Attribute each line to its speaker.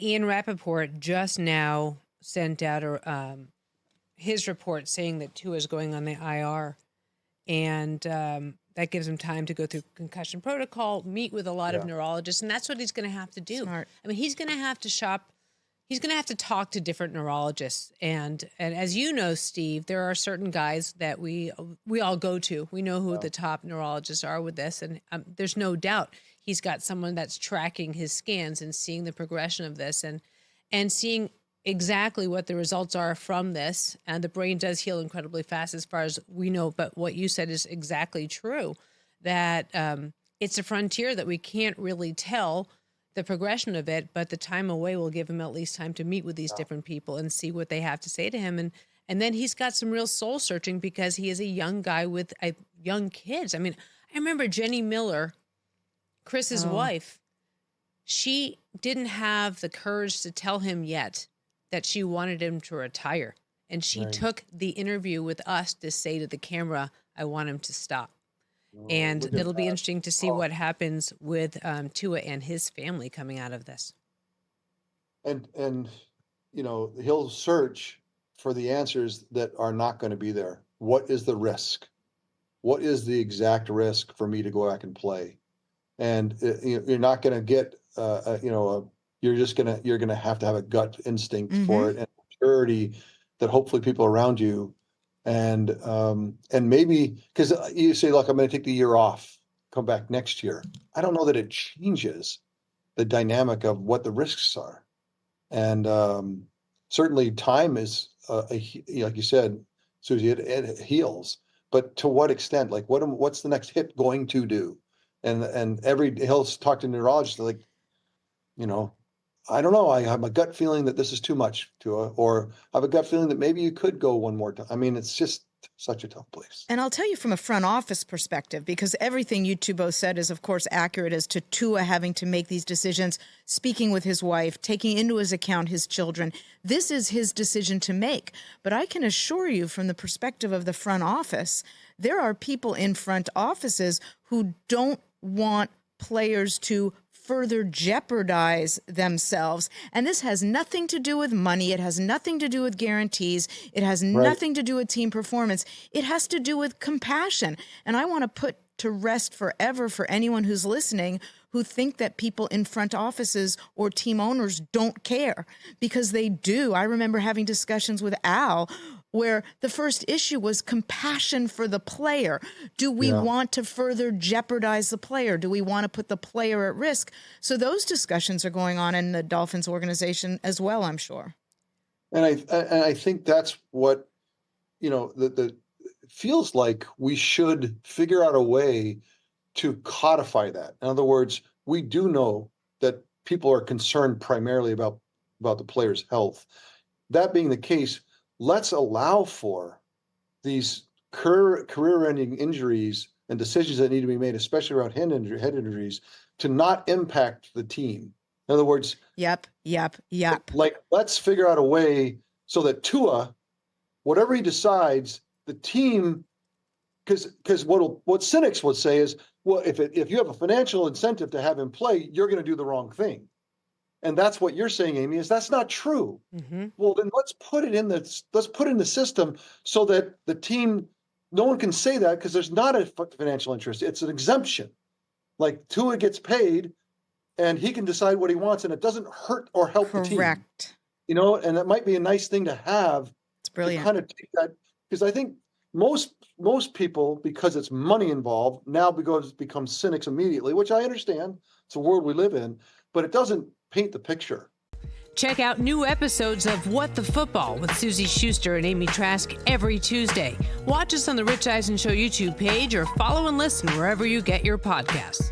Speaker 1: Ian Rappaport just now sent out his report saying that Tua is going on the IR, and that gives him time to go through concussion protocol, meet with a lot of neurologists, and that's what he's going to have to do.
Speaker 2: Smart.
Speaker 1: I mean, he's going to have to shop. He's going to have to talk to different neurologists, and as you know, Steve, there are certain guys that we all go to. We know who the top neurologists are with this, and there's no doubt he's got someone that's tracking his scans and seeing the progression of this, and seeing exactly what the results are from this. And the brain does heal incredibly fast as far as we know. But what you said is exactly true, that it's a frontier that we can't really tell the progression of it, but the time away will give him at least time to meet with these different people and see what they have to say to him. And then he's got some real soul searching because he is a young guy with young kids. I mean, I remember Jenny Miller, Chris's wife, she didn't have the courage to tell him yet that she wanted him to retire. And she took the interview with us to say to the camera, I want him to stop. And it'll be interesting to see what happens with Tua and his family coming out of this.
Speaker 3: And you know, he'll search for the answers that are not going to be there. What is the risk? What is the exact risk for me to go back and play? And you're not going to get, you're going to have a gut instinct for it and maturity that hopefully people around you. And maybe, because you say, look, I'm going to take the year off, come back next year. I don't know that it changes the dynamic of what the risks are. And certainly time is, like you said, Suzy, it heals. But to what extent? Like, what's the next hit going to do? And he'll talk to neurologists like, you know, I don't know. I have a gut feeling that this is too much, Tua, or I have a gut feeling that maybe you could go one more time. I mean, it's just such a tough place.
Speaker 2: And I'll tell you from a front office perspective, because everything you two both said is, of course, accurate as to Tua having to make these decisions, speaking with his wife, taking into his account his children. This is his decision to make. But I can assure you from the perspective of the front office, there are people in front offices who don't want players to further jeopardize themselves. And this has nothing to do with money. It has nothing to do with guarantees. It has nothing to do with team performance. It has to do with compassion. And I want to put to rest forever for anyone who's listening who think that people in front offices or team owners don't care, because they do. I remember having discussions with Al where the first issue was compassion for the player. Do we want to further jeopardize the player? Do we want to put the player at risk? So those discussions are going on in the Dolphins organization as well, I'm sure.
Speaker 3: And I think that's what, you know, the feels like we should figure out a way to codify that. In other words, we do know that people are concerned primarily about the player's health. That being the case, let's allow for these career-ending injuries and decisions that need to be made, especially around head injuries, to not impact the team. In other words,
Speaker 2: Yep.
Speaker 3: Like, let's figure out a way so that Tua, whatever he decides, the team, because what cynics would say is, well, if you have a financial incentive to have him play, you're going to do the wrong thing. And that's what you're saying, Amy, is that's not true. Well, then let's put it in the system so that the team, no one can say that, because there's not a financial interest. It's an exemption. Like, Tua gets paid and he can decide what he wants, and it doesn't hurt or help the team.
Speaker 2: Correct.
Speaker 3: You know, and that might be a nice thing to have.
Speaker 2: It's brilliant.
Speaker 3: To kind of take that, because I think most people, because it's money involved, now become cynics immediately, which I understand. It's a world we live in, but it doesn't paint the picture.
Speaker 1: Check out new episodes of What the Football with Suzy Shuster and Amy Trask every Tuesday. Watch us on the Rich Eisen Show YouTube page or follow and listen wherever you get your podcasts.